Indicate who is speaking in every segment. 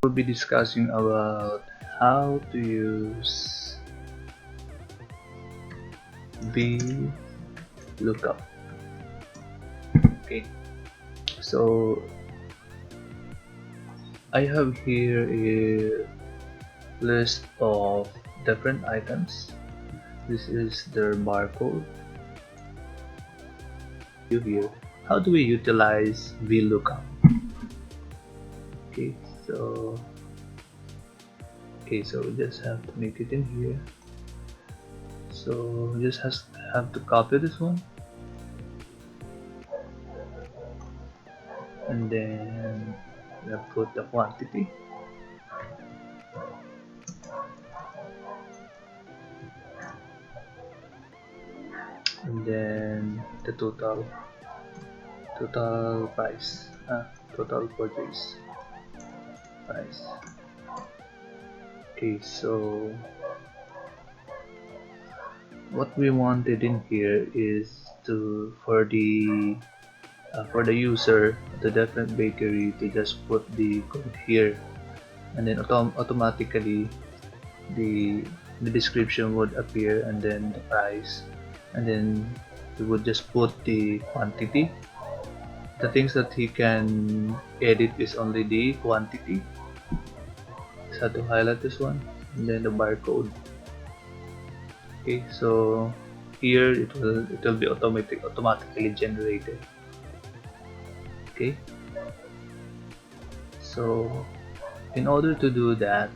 Speaker 1: We'll be discussing about how to use VLOOKUP. Okay, so I have here a list of different items. This is their barcode. Here, how do we utilize VLOOKUP? Okay, so we just have to make it in here. So we just have to copy this one, and then we have put the quantity, and then the total price, total purchase price. Okay, so what we wanted in here is for the user, the different bakery, to just put the code here, and then automatically the description would appear, and then the price, and then we would just put the quantity. The things that he can edit is only the quantity. Just have to highlight this one, and then the barcode. Okay, so here it will be automatically generated. Okay, so in order to do that,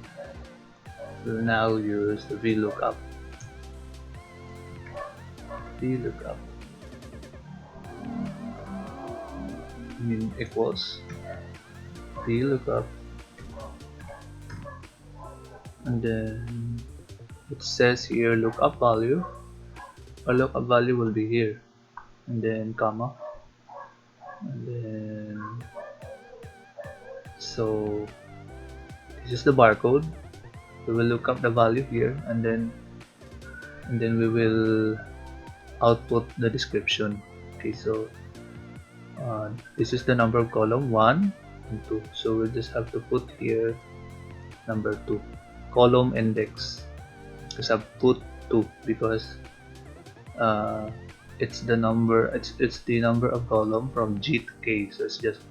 Speaker 1: we'll now use the VLOOKUP. Equals VLOOKUP, and then it says here lookup value. Our lookup value will be here, and then comma, and then so this is the barcode. We will look up the value here, and then we will output the description. Okay, so this is the number of column 1 and 2, so we'll just have to put here number 2, column index, because I've put 2 because it's the number of column from G to K, so it's just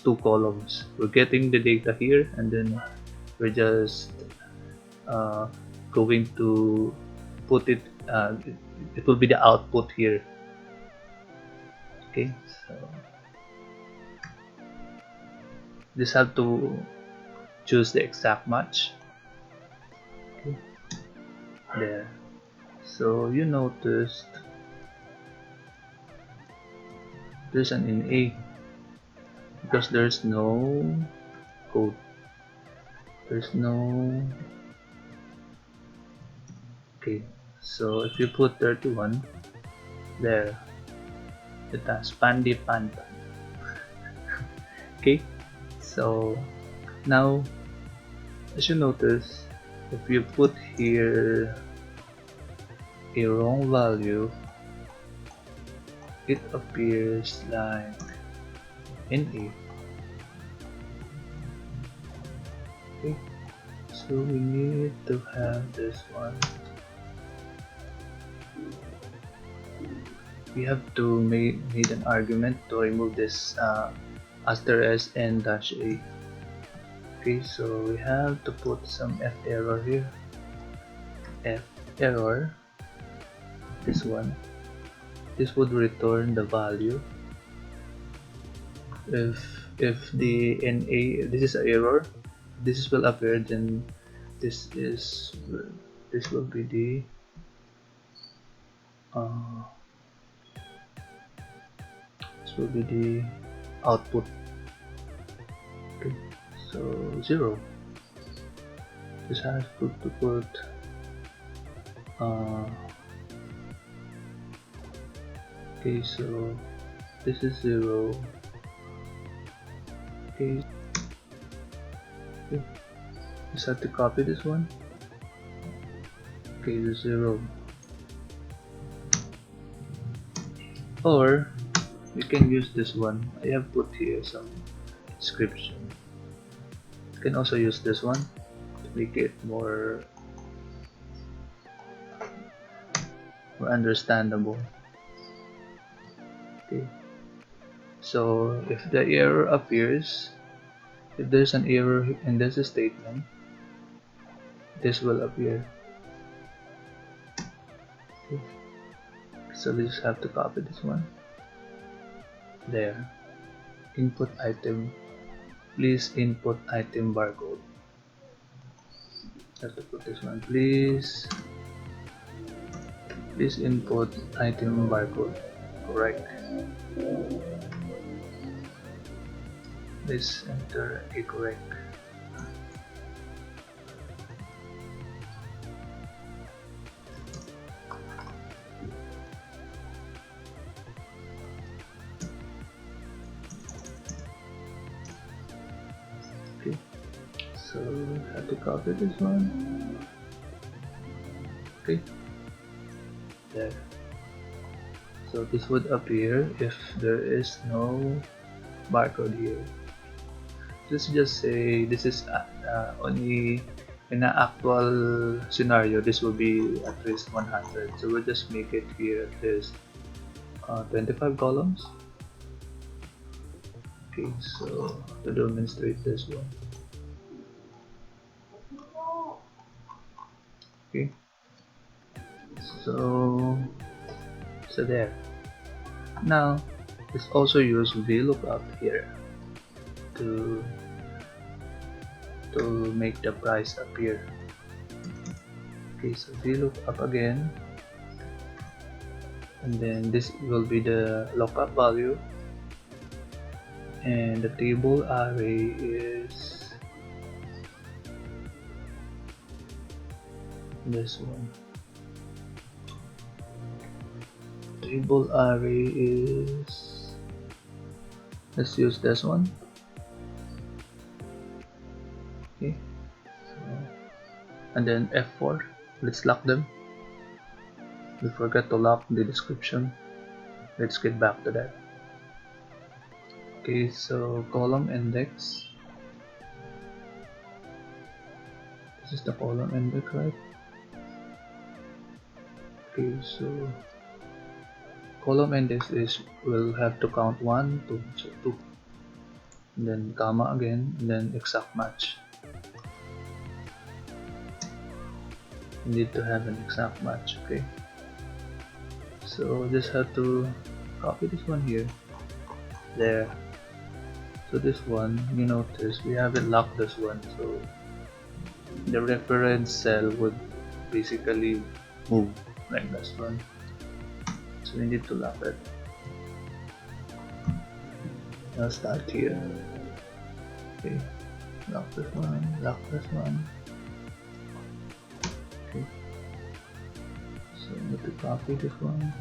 Speaker 1: 2 columns. We're getting the data here, and then we're just going to put it, it will be the output here. Okay, so just have to choose the exact match. Okay, there. So you noticed there's an NA because there's no code. There's no. Okay, so if you put 31 there, it has Pandi Pan. Okay, so now as you notice, if you put here a wrong value, it appears like NA. Okay, so we need to have this one. We have to make an argument to remove this asterisk n dash a. Okay, so we have to put some f error here. F error, this one. This would return the value. If the NA, this is an error, this will appear, then this will be the will be the output. Okay, so 0. This has to put okay, so this is 0. Okay, just have to copy this one. Okay, the 0. Or we can use this one. I have put here some description. can also use this one to make it more understandable. Okay, so if the error appears, if there's an error in this statement, this will appear. Okay. So we just have to copy this one. There. Input item. Please input item barcode. Have to put this one. Please input item barcode. Correct. Please enter a correct. Okay, so have to copy this one. Okay, there. So this would appear if there is no barcode here. Just say this is only in an actual scenario. This will be at least 100. So we'll just make it here at least 25 columns. Okay, so to demonstrate this one. Okay, so there. Now let's also use VLOOKUP here to make the price appear. Okay, so VLOOKUP again, and then this will be the lookup value, and the table array is this one. Table array is, let's use this one. Okay, so, and then F4, let's lock them. We forgot to lock the description. Let's get back to that. Okay, so column index, this is the column index, right? Okay, so column index is, will have to count 1, 2, so 2, and then comma again, and then exact match. You need to have an exact match. Okay, so just have to copy this one here, there. So this one, you notice we haven't locked this one, so the reference cell would basically move like this one. So we need to lock it. Now start here. Okay, lock this one, lock this one. Okay, so I need to copy this one.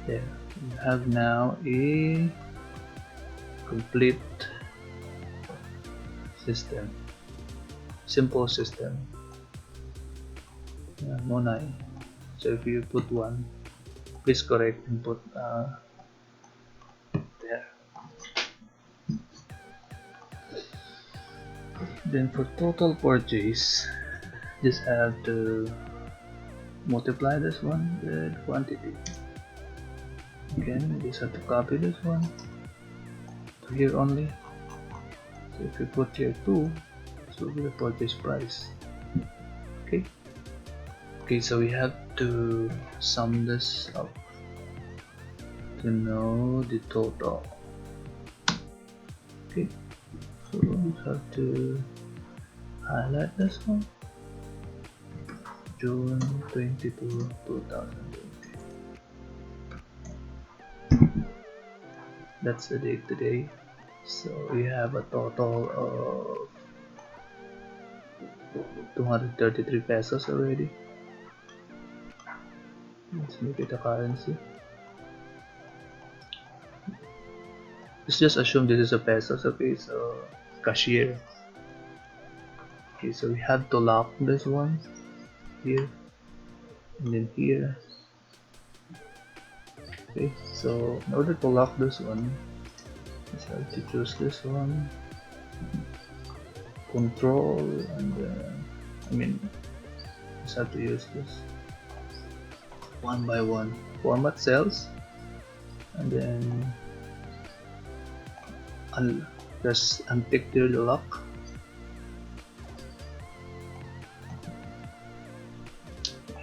Speaker 1: There, we have now a complete system, simple system. Monai. So if you put 1, please correct and put there. Then for total purchase, just have to multiply this one with quantity. Again, we just have to copy this one to here only. So if you put here 2, this will be the purchase price. Okay. Okay, so we have to sum this up to know the total. Okay, so we have to highlight this one, June 22, 2020. That's the date today. So we have a total of 233 pesos already. Let's make it a currency. Let's just assume this is a pesos. Okay, so cashier. Okay, so we have to lock this one here and then here. Okay, so in order to lock this one, Just have to choose this one, control, and I mean, just have to use this one by one. Format cells, and then just untick the lock.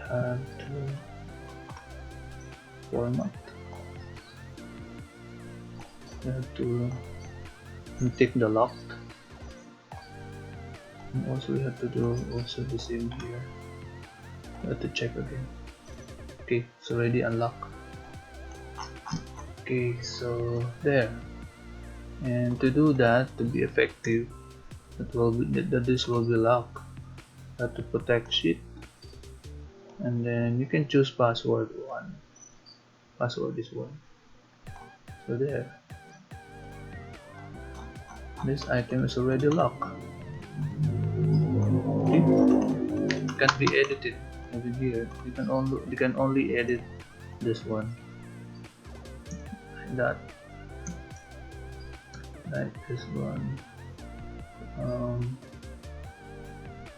Speaker 1: Have to format. You have to untick the lock, and also we have to do also the same here. You have to check again. Okay, it's already unlocked. Okay, so there. And to do that, to be effective, that this will be locked. Have to protect sheet, and then you can choose password 1. Password is 1. So there. This item is already locked. Okay. It can't be edited over here. You can only edit this one. Like that. Like this one.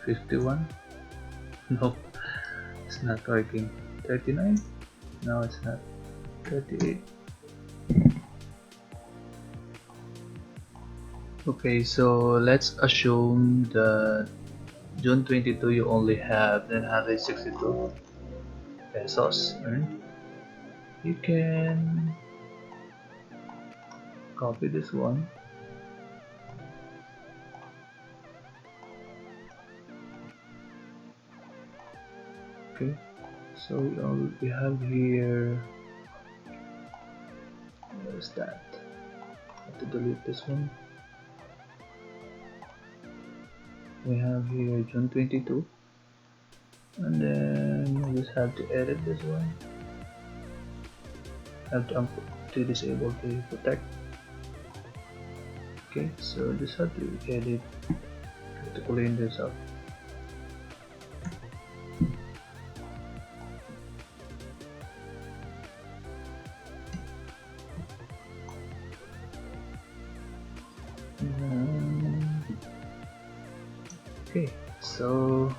Speaker 1: 51. No, it's not working. 39. No, it's not. 38. Okay, so let's assume that June 22 you only have 962 pesos earned. You can copy this one. Okay, so we have here, where's that? I have to delete this one. We have here June 22, and then we just have to edit this one. Have to disable the protect. Okay, so just have to edit to clean this up. Okay, so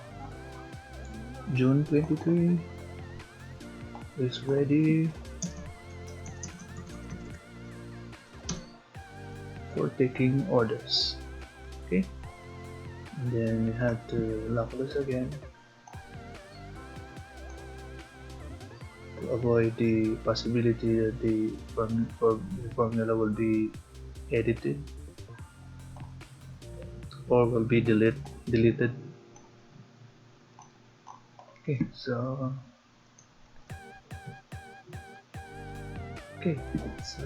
Speaker 1: June 23 is ready for taking orders. Okay, and then we have to lock this again to avoid the possibility that the formula will be edited or will be deleted. Okay, so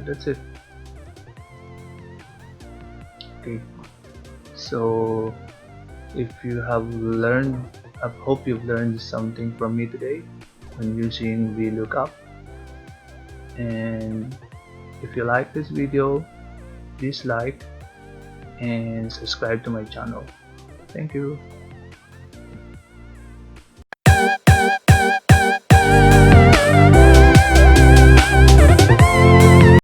Speaker 1: that's it. Okay, so if you have learned, I hope you've learned something from me today when using VLOOKUP. And if you like this video, please like and subscribe to my channel. Thank you.